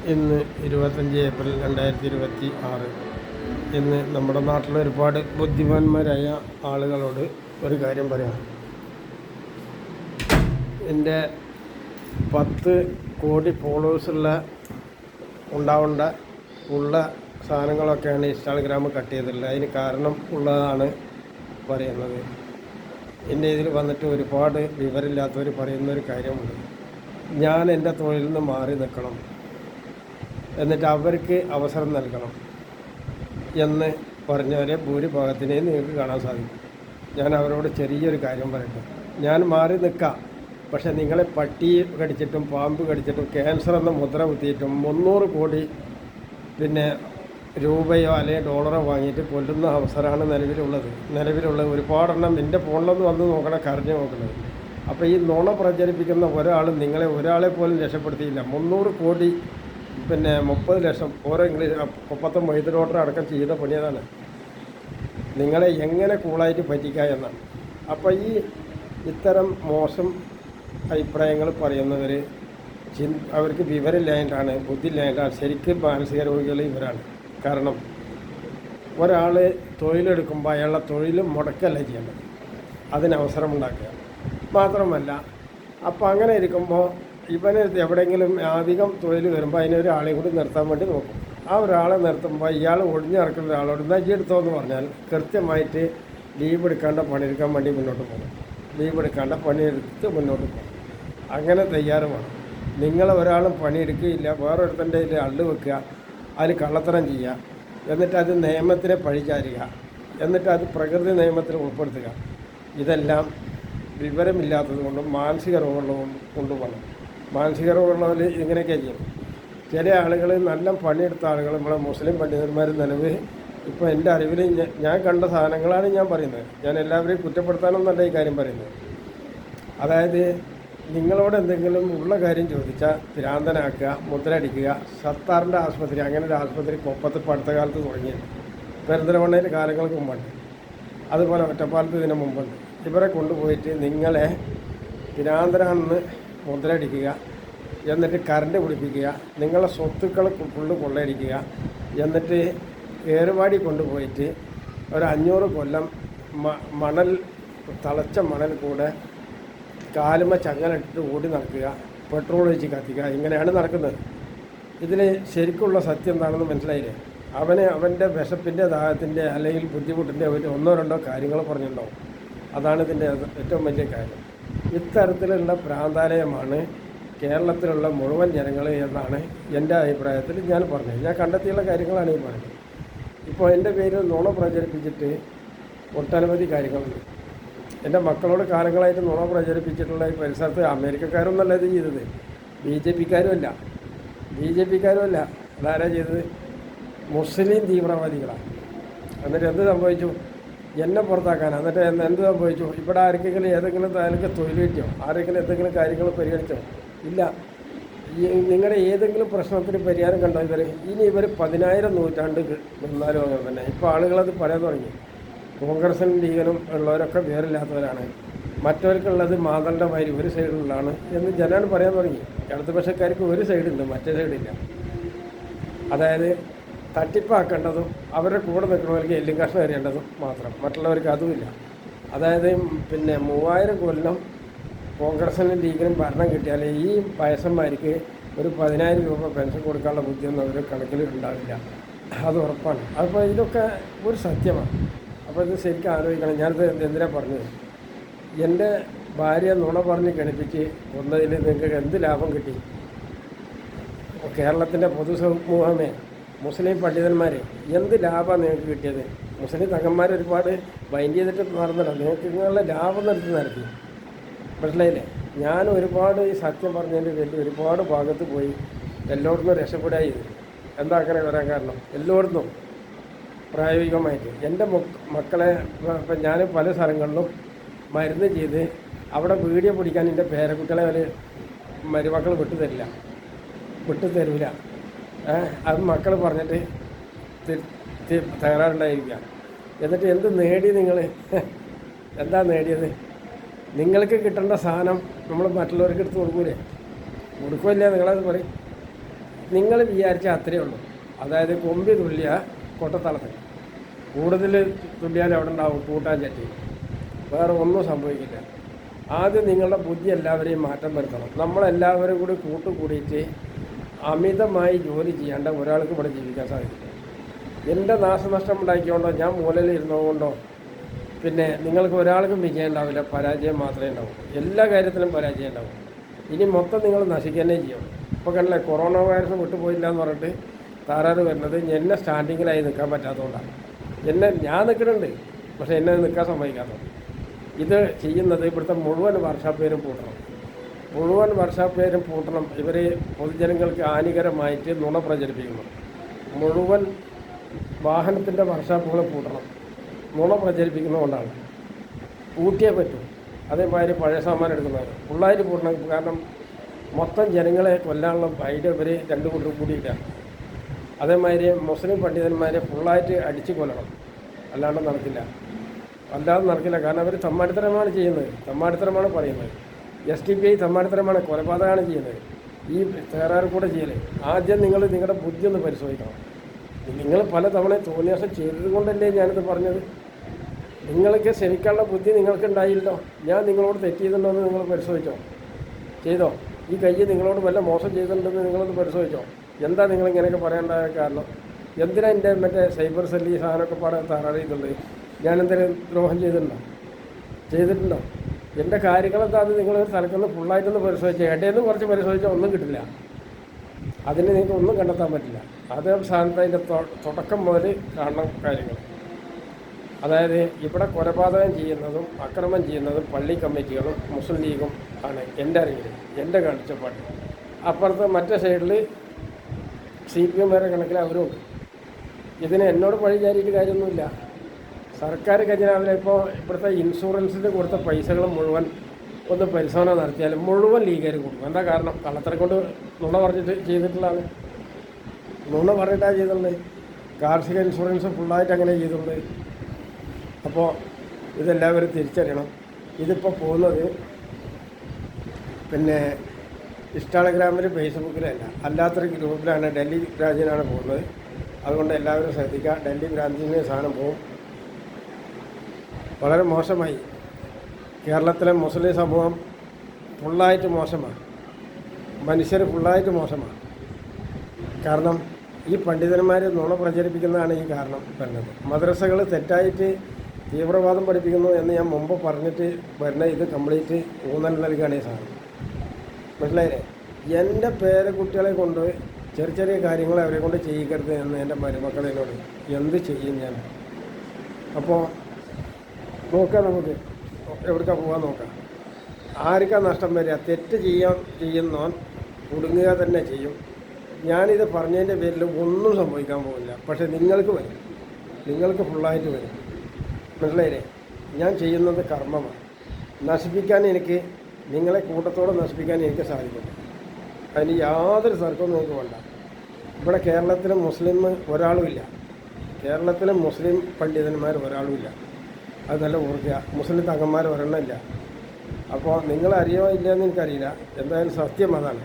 ഇന്ന് 25 ഏപ്രിൽ 2026. ഇന്ന് നമ്മുടെ നാട്ടിലെ ഒരുപാട് ബുദ്ധിമാന്മാരായ ആളുകളോട് ഒരു കാര്യം പറയാം. എൻ്റെ 10 കോടി ഫോളോവേഴ്സുള്ള ഉണ്ടാവേണ്ട സാധനങ്ങളൊക്കെയാണ് ഇൻസ്റ്റാഗ്രാം കട്ട് ചെയ്തിട്ടുള്ളത്. അതിന് കാരണം ഉള്ളതാണ് പറയുന്നത്. എൻ്റെ ഇതിൽ വന്നിട്ട് ഒരുപാട് വിവരമില്ലാത്തവർ പറയുന്നൊരു കാര്യമുണ്ട്. ഞാൻ എൻ്റെ തൊഴിലിൽ നിന്ന് മാറി നിൽക്കണം, എന്നിട്ട് അവർക്ക് അവസരം നൽകണം എന്ന് പറഞ്ഞവരെ ഭൂരിഭാഗത്തിനെയും നിങ്ങൾക്ക് കാണാൻ സാധിക്കും. ഞാൻ അവരോട് ചെറിയൊരു കാര്യം പറയട്ടെ. ഞാൻ മാറി നിൽക്കാം, പക്ഷേ നിങ്ങളെ പട്ടി കടിച്ചിട്ടും പാമ്പ് കടിച്ചിട്ടും ക്യാൻസർ എന്ന മുദ്ര കുത്തിയിട്ടും 300 കോടി രൂപയോ അല്ലെങ്കിൽ ഡോളറോ വാങ്ങിയിട്ട് കൊല്ലുന്ന അവസരമാണ് നിലവിലുള്ള ഒരുപാടെണ്ണം എൻ്റെ ഫോണിലൊന്ന് വന്ന് നോക്കണം, കരഞ്ഞു നോക്കുന്നത്. അപ്പോൾ ഈ നുണ പ്രചരിപ്പിക്കുന്ന ഒരാളെ പോലും രക്ഷപ്പെടുത്തിയില്ല. 300 കോടി 30 ലക്ഷം ഓരോ ഒപ്പത്തെ മൊയ്ത് ഡോക്ടർ അടക്കം ചെയ്ത പണിയതാണ്. നിങ്ങളെ എങ്ങനെ കൂളായിട്ട് പറ്റിക്കുക എന്നാണ്. അപ്പോൾ ഇത്തരം മോശം അഭിപ്രായങ്ങൾ പറയുന്നവർ അവർക്ക് വിവരമില്ലായിട്ടാണ്, ബുദ്ധിയില്ലായിട്ടാണ്. ശരിക്കും മാനസിക രോഗികൾ ഇവരാണ്. കാരണം ഒരാൾ തൊഴിലെടുക്കുമ്പോൾ അയാളുടെ തൊഴിലും മുടക്കല്ല ചെയ്യേണ്ടത്, അതിന് അവസരമുണ്ടാക്കുക മാത്രമല്ല. അപ്പോൾ അങ്ങനെ ഇരിക്കുമ്പോൾ ഇവന് എവിടെയെങ്കിലും അധികം തൊഴിൽ വരുമ്പോൾ അതിനൊരാളെയും കൂടി നിർത്താൻ വേണ്ടി നോക്കും. ആ ഒരാളെ നിർത്തുമ്പോൾ ഇയാൾ ഒഴിഞ്ഞു നടക്കുന്ന ഒരാളോട് എന്താ എടുത്തോ എന്ന് പറഞ്ഞാൽ കൃത്യമായിട്ട് ലീവ് എടുക്കാണ്ട് പണിയെടുക്കാൻ വേണ്ടി മുന്നോട്ട് പോകും. ലീവ് എടുക്കാണ്ട് പണിയെടുത്ത് മുന്നോട്ട് പോകും. അങ്ങനെ തയ്യാറുമാണ്. ഒരാളും പണിയെടുക്കുകയില്ല, വേറൊരുത്തൻ്റെ ഇതിൽ അള്ളു വെക്കുക, അതിൽ കള്ളത്തരം ചെയ്യുക, എന്നിട്ട് അത് നിയമത്തിനെ പഴിചാരുക, എന്നിട്ട് അത് പ്രകൃതി നിയമത്തിൽ ഉൾപ്പെടുത്തുക. ഇതെല്ലാം വിവരമില്ലാത്തത് കൊണ്ടും മാനസിക രോഗമുള്ളത് കൊണ്ടുപോകണം. മാനസിക രോഗമുള്ളവർ ഇങ്ങനെയൊക്കെ ചെയ്യും. ചില ആളുകൾ നല്ല പണിയെടുത്ത ആളുകൾ നമ്മളെ മുസ്ലിം പണ്ഡിതന്മാർ നിലവിൽ ഇപ്പോൾ എൻ്റെ അറിവിൽ ഞാൻ കണ്ട സാധനങ്ങളാണ് ഞാൻ പറയുന്നത്. ഞാൻ എല്ലാവരെയും കുറ്റപ്പെടുത്താനൊന്നല്ല ഈ കാര്യം പറയുന്നത്. അതായത് നിങ്ങളോട് എന്തെങ്കിലും ഉള്ള കാര്യം ചോദിച്ചാൽ ഭ്രാന്തനാക്കുക, മുദ്രയടിക്കുക. സത്താറിൻ്റെ ആസ്പത്രി, അങ്ങനെ ഒരു ആസ്പത്രി കൊപ്പത്ത് ഇപ്പോൾ അടുത്ത കാലത്ത് തുടങ്ങിയത്. പെരിന്തൽമണ്ണയിൽ കാലങ്ങൾക്ക് മുമ്പുണ്ട്, അതുപോലെ ഒറ്റപ്പാലത്ത് ഇതിന് മുമ്പുണ്ട്. ഇവരെ കൊണ്ടുപോയിട്ട് നിങ്ങളെ ഭ്രാന്തനാണെന്ന് മുദ്രയടിക്കുക, എന്നിട്ട് കറണ്ട് പിടിപ്പിക്കുക, നിങ്ങളെ സ്വത്തുക്കൾ ഫുള്ള് കൊള്ളയടിക്കുക, എന്നിട്ട് ഏറുവാടി കൊണ്ടുപോയിട്ട് ഒരു 500 കൊല്ലം തിളച്ച മണൽ കൂടെ കാലുമ ചങ്ങലിട്ടിട്ട് ഓടി നടക്കുക, പെട്രോൾ ഒഴിച്ച് കത്തിക്കുക. ഇങ്ങനെയാണ് നടക്കുന്നത്. ഇതിൽ ശരിക്കുള്ള സത്യം എന്താണെന്ന് മനസ്സിലായില്ലേ? അവൻ്റെ വിശപ്പിൻ്റെ, ദാഹത്തിൻ്റെ അല്ലെങ്കിൽ ബുദ്ധിമുട്ടിൻ്റെ ഒരു 1-2 കാര്യങ്ങൾ പറഞ്ഞിട്ടുണ്ടാവും. അതാണ് ഇതിൻ്റെ ഏറ്റവും വലിയ കാര്യം. ഇത്തരത്തിലുള്ള ഭ്രാന്താലയമാണ് കേരളത്തിലുള്ള മുഴുവൻ ജനങ്ങൾ എന്നാണ് എൻ്റെ അഭിപ്രായത്തിൽ ഞാൻ പറഞ്ഞത്. ഞാൻ കണ്ടെത്തിയുള്ള കാര്യങ്ങളാണ് ഈ പറഞ്ഞത്. ഇപ്പോൾ എൻ്റെ പേരിൽ നുണ പ്രചരിപ്പിച്ചിട്ട് ഒട്ടനവധി കാര്യങ്ങളുണ്ട്. എൻ്റെ മക്കളോട് കാലങ്ങളായിട്ട് നുണ പ്രചരിപ്പിച്ചിട്ടുള്ള ഈ പരിസരത്ത് അമേരിക്കക്കാരൊന്നല്ല ഇത് ചെയ്തത്, ബി ജെ പിക്കാരും അല്ല. അതാരാ ചെയ്തത്? മുസ്ലിം തീവ്രവാദികളാണ്. എന്നിട്ട് എന്ത് സംഭവിച്ചു? എന്നെ പുറത്താക്കാൻ. എന്നിട്ട് എന്ത് സംഭവിച്ചു? ഇവിടെ ആർക്കെങ്കിലും ഏതെങ്കിലും തൊഴിൽ കിട്ടിയോ? ആരെങ്കിലും എന്തെങ്കിലും കാര്യങ്ങൾ പരിഗണിച്ചോ? ഇല്ല. നിങ്ങളുടെ ഏതെങ്കിലും പ്രശ്നത്തിന് പരിഹാരം കണ്ടോ ഇനി ഇവർ 10,000 നൂറ്റാണ്ട് നിന്നാലും അങ്ങനെ തന്നെ. ഇപ്പോൾ ആളുകളത് പറയാൻ തുടങ്ങി. കോൺഗ്രസിനും ലീഗനും ഉള്ളവരൊക്കെ വേറില്ലാത്തവരാണ്, മറ്റവർക്കുള്ളത് മാതളുടെ മാതിരി ഒരു സൈഡിലുള്ളതാണ് എന്ന് ജനങ്ങൾ പറയാൻ തുടങ്ങി. ഇടതുപക്ഷക്കാർക്ക് ഒരു സൈഡുണ്ട്, മറ്റേ സൈഡില്ല. അതായത് തട്ടിപ്പാക്കേണ്ടതും അവരുടെ കൂടെ നിൽക്കുന്നവർക്ക് എല്ലും കഷ്ണം എറിയേണ്ടതും മാത്രം, മറ്റുള്ളവർക്ക് അതുമില്ല. അതായത് 3000 കൊല്ലം കോൺഗ്രസിനും ലീഗിനും ഭരണം കിട്ടിയാൽ ഈ വയസ്സന്മാർക്ക് ഒരു 10,000 രൂപ പെൻഷൻ കൊടുക്കാനുള്ള ബുദ്ധിയൊന്നും അവർ കണക്കിൽ ഉണ്ടാവില്ല, അത് ഉറപ്പാണ്. അപ്പോൾ ഇതൊക്കെ ഒരു സത്യമാണ്. അപ്പോൾ ഇത് ശരിക്കും ആലോചിക്കണം. ഞാനിത് എന്തിനാണ് പറഞ്ഞത്? എൻ്റെ ഭാര്യ നുണ പറഞ്ഞ് ഗണിപ്പിച്ച് കൊന്നതിൽ നിങ്ങൾക്ക് എന്ത് ലാഭം കിട്ടി? കേരളത്തിൻ്റെ പൊതുസമൂഹമേ, മുസ്ലിം പണ്ഡിതന്മാരെ, എന്ത് ലാഭമാണ് നിങ്ങൾക്ക് കിട്ടിയത്? മുസ്ലിം തങ്ങന്മാർ ഒരുപാട് മൈൻഡ് ചെയ്തിട്ട് നടന്നില്ല. നിങ്ങൾക്ക് നിങ്ങളുടെ ലാഭം നടത്തി. മനസ്സിലായില്ലേ? ഞാൻ ഒരുപാട് ഈ സത്യം പറഞ്ഞതിൻ്റെ പേരിൽ ഒരുപാട് ഭാഗത്ത് പോയി എല്ലായിടത്തും രക്ഷപ്പെടാൻ ചെയ്തു. എന്താ അങ്ങനെ വരാൻ കാരണം? എല്ലായിടത്തും പ്രായോഗികമായിട്ട് എൻ്റെ മക്കളെ ഇപ്പം ഞാൻ പല സ്ഥലങ്ങളിലും മരുന്ന് ചെയ്ത് അവിടെ വീഡിയോ പിടിക്കാൻ എൻ്റെ പേരക്കുട്ടികളെ അവർ മരുമക്കൾ വിട്ടുതരില്ല. അത് മക്കൾ പറഞ്ഞിട്ട് തകരാറുണ്ടായിരിക്കുക. എന്നിട്ട് എന്ത് നേടി നിങ്ങൾ? എന്താ നേടിയത്? നിങ്ങൾക്ക് കിട്ടേണ്ട സാധനം നമ്മൾ മറ്റുള്ളവർക്ക് എടുത്ത് കൊടുക്കൂലേ? നിങ്ങളത് പറയും. നിങ്ങൾ വിചാരിച്ചാൽ അത്രയേ ഉള്ളൂ. അതായത് കൊമ്പി തുല്യ കൊട്ടത്തളത്തിൽ കൂടുതൽ തുല്യാൽ അവിടെ ഉണ്ടാവും കൂട്ടാൻ ചട്ടി, വേറെ ഒന്നും സംഭവിക്കില്ല. ആദ്യം നിങ്ങളുടെ ബുദ്ധി എല്ലാവരെയും മാറ്റം വരുത്തണം. നമ്മളെല്ലാവരും കൂടി കൂട്ടുകൂടിയിട്ട് അമിതമായി ജോലി ചെയ്യേണ്ട ഒരാൾക്ക് ഇവിടെ ജീവിക്കാൻ സാധിക്കില്ല. എൻ്റെ നാശനഷ്ടം ഉണ്ടാക്കിയോണ്ടോ ഞാൻ മൂലയിൽ ഇരുന്നതുകൊണ്ടോ പിന്നെ നിങ്ങൾക്ക് ഒരാൾക്കും വിജയം ഉണ്ടാവില്ല, പരാജയം മാത്രമേ ഉണ്ടാവൂ. എല്ലാ കാര്യത്തിലും പരാജയം ഉണ്ടാവും. ഇനി മൊത്തം നിങ്ങൾ നശിക്കുകയേ ചെയ്യും. ഇപ്പോൾ കണ്ടില്ലേ, കൊറോണ വൈറസ് വിട്ടുപോയില്ല എന്ന് പറഞ്ഞിട്ട് താറാറ് വരുന്നത് എന്നെ സ്റ്റാൻഡിങ്ങിലായി നിൽക്കാൻ പറ്റാത്തതുകൊണ്ടാണ്. ഞാൻ നിൽക്കുന്നുണ്ട്, പക്ഷേ എന്നെ നിൽക്കാൻ സമ്മതിക്കാത്തത്. ഇത് ചെയ്യുന്നത് ഇവിടുത്തെ മുഴുവൻ വർക്ക്ഷോപ്പേരും പൂട്ടണം, മുഴുവൻ വർക്ക്ഷോപ്പേരും പൂട്ടണം. ഇവർ പൊതുജനങ്ങൾക്ക് ഹാനികരമായിട്ട് നുണ പ്രചരിപ്പിക്കുന്നു. മുഴുവൻ വാഹനത്തിൻ്റെ വർക്ക്ഷോപ്പുകൾ പൂട്ടണം, നുണ പ്രചരിപ്പിക്കുന്നതുകൊണ്ടാണ്. പൂട്ടിയേ പറ്റും. അതേമാതിരി പഴയ സാമാനം എടുക്കുന്നവർ ഫുള്ളായിട്ട് പൂട്ടണം. കാരണം മൊത്തം ജനങ്ങളെ കൊല്ലാനുള്ള ഐഡിയ ഇവർ രണ്ടു കൂട്ടർ കൂടിയിട്ടാണ്. അതേമാതിരി മുസ്ലിം പണ്ഡിതന്മാരെ ഫുള്ളായിട്ട് അടിച്ചു കൊല്ലണം, അല്ലാണ്ട് നടക്കില്ല. അല്ലാതെ നടക്കില്ല. കാരണം അവർ തമ്മാടിത്തരമാണ് ചെയ്യുന്നത്, തമ്മാടിത്തരമാണ് പറയുന്നത്. SDPI തമ്മാടിത്തരമാണ്, കൊലപാതകമാണ് ചെയ്യുന്നത്. ഈ തേറാറ് കൂടെ ചെയ്യൽ. ആദ്യം നിങ്ങൾ നിങ്ങളുടെ ബുദ്ധി ഒന്ന് പരിശോധിക്കണം. നിങ്ങൾ പല തവണ തോന്നിയാസം ചെയ്തത് കൊണ്ടല്ലേ ഞാനിത് പറഞ്ഞത്. നിങ്ങൾക്ക് ക്ഷമിക്കാനുള്ള ബുദ്ധി നിങ്ങൾക്ക് ഉണ്ടായില്ലോ. ഞാൻ നിങ്ങളോട് തെറ്റ് ചെയ്തിട്ടുണ്ടോ എന്ന് നിങ്ങൾ പരിശോധിച്ചോ? ചെയ്തോ? ഈ കൈ നിങ്ങളോട് വല്ല മോശം ചെയ്തിട്ടുണ്ടെന്ന് നിങ്ങളൊന്ന് പരിശോധിച്ചോ? എന്താ നിങ്ങളിങ്ങനെയൊക്കെ പറയേണ്ടായ കാരണം? എന്തിനാ എൻ്റെ മറ്റേ സൈബർ സെല്ലി സാധനമൊക്കെ പാടാൻ തയ്യാറായിട്ടുള്ളത്? ഞാനെന്തെങ്കിലും ദ്രോഹം ചെയ്തിട്ടുണ്ടോ? എൻ്റെ കാര്യങ്ങളെന്താ അത് നിങ്ങൾ തലക്കൊന്ന് ഫുള്ളായിട്ടൊന്ന് പരിശോധിച്ചാൽ, ഇടയിൽ കുറച്ച് പരിശോധിച്ചാൽ ഒന്നും കിട്ടില്ല. അതിന് നിങ്ങൾക്ക് ഒന്നും കണ്ടെത്താൻ പറ്റില്ല. അതേ സ്ഥാനത്ത് അതിൻ്റെ തുടക്കം മുതൽ കാണണം കാര്യങ്ങൾ. അതായത് ഇവിടെ കൊലപാതകം ചെയ്യുന്നതും അക്രമം ചെയ്യുന്നതും പള്ളി കമ്മിറ്റികളും മുസ്ലിം ലീഗും ആണ് എൻ്റെ അറിവിൽ, എൻ്റെ കാഴ്ചപ്പാട്. അപ്പുറത്ത് മറ്റേ സൈഡിൽ CPM വരെ കണക്കിൽ അവരുണ്ട്. ഇതിന് എന്നോട് പഴി ചാരിയിട്ട് കാര്യമൊന്നുമില്ല. സർക്കാർ ഖജനാവിലെ ഇപ്പോൾ ഇവിടുത്തെ ഇൻഷുറൻസിന് കൊടുത്ത പൈസകൾ മുഴുവൻ ഒന്ന് പരിശോധന നടത്തിയാൽ മുഴുവൻ ലീഗുകാർ കൊടുക്കും. എന്താ കാരണം? കള്ളത്തരം കൊണ്ട് നുണ പറഞ്ഞിട്ട് ചെയ്തിട്ടുള്ളതാണ്. നുണ പറഞ്ഞിട്ടാണ് ചെയ്തിട്ടുള്ളത്. കാർഷിക ഇൻഷുറൻസ് ഫുള്ളായിട്ട് അങ്ങനെ ചെയ്തിട്ടുണ്ട്. അപ്പോൾ ഇതെല്ലാവരും തിരിച്ചറിയണം. ഇതിപ്പോൾ പോകുന്നത് പിന്നെ ഇൻസ്റ്റാഗ്രാമിൽ ഫേസ്ബുക്കിലല്ല, അല്ലാത്തൊരു ഗ്രൂപ്പിലാണ്, ഡൽഹി ബ്രാഞ്ചിനാണ് പോകുന്നത്. അതുകൊണ്ട് എല്ലാവരും ശ്രദ്ധിക്കുക. ഡൽഹി ബ്രാഞ്ചിന് സാധനം പോകും. വളരെ മോശമായി. കേരളത്തിലെ മുസ്ലിം സമൂഹം ഫുള്ളായിട്ട് മോശമാണ്, മനുഷ്യർ ഫുള്ളായിട്ട് മോശമാണ്. കാരണം ഈ പണ്ഡിതന്മാർ നുണ പ്രചരിപ്പിക്കുന്നതാണ് ഈ കാരണം വരുന്നത്. മദ്രസകൾ തെറ്റായിട്ട് തീവ്രവാദം പഠിപ്പിക്കുന്നു എന്ന് ഞാൻ മുമ്പ് പറഞ്ഞിട്ട് വരുന്ന ഇത് കംപ്ലീറ്റ് ഊന്നൽ നൽകുകയാണ് ഈ സാധനം. മനസ്സിലായില്ലേ? എൻ്റെ പേരക്കുട്ടികളെ കൊണ്ട് ചെറിയ ചെറിയ കാര്യങ്ങൾ അവരെ കൊണ്ട് ചെയ്യിക്കരുത് എന്ന് എൻ്റെ മരുമക്കളെന്നോട് എന്ത് ചെയ്യും ഞാൻ? അപ്പോൾ നോക്കാം, നമുക്ക് എവിടേക്കാ പോകാൻ നോക്കാം. ആർക്കാ നഷ്ടം വരിക? തെറ്റ് ചെയ്യുന്നവൻ കുടുങ്ങുക തന്നെ ചെയ്യും. ഞാനിത് പറഞ്ഞതിൻ്റെ പേരിൽ ഒന്നും സംഭവിക്കാൻ പോകില്ല. പക്ഷേ നിങ്ങൾക്ക് വരും, നിങ്ങൾക്ക് ഫുള്ളായിട്ട് വരും. മനസ്സിലായില്ലേ? ഞാൻ ചെയ്യുന്നത് കർമ്മമാണ്. നശിപ്പിക്കാൻ എനിക്ക്, നിങ്ങളെ കൂട്ടത്തോടെ നശിപ്പിക്കാൻ എനിക്ക് സാധിക്കും. അതിന് യാതൊരു തർക്കവും നിങ്ങൾക്ക് വേണ്ട. ഇവിടെ കേരളത്തിൽ മുസ്ലിം ഒരാളുമില്ല, കേരളത്തിലെ മുസ്ലിം പണ്ഡിതന്മാർ ഒരാളുമില്ല. അത് നല്ല ഓർക്കുക. മുസ്ലിം തങ്ങന്മാർ ഒരെണ്ണമില്ല. അപ്പോൾ നിങ്ങളറിയോ ഇല്ലയെന്ന് എനിക്കറിയില്ല. എന്തായാലും സത്യം അതാണ്.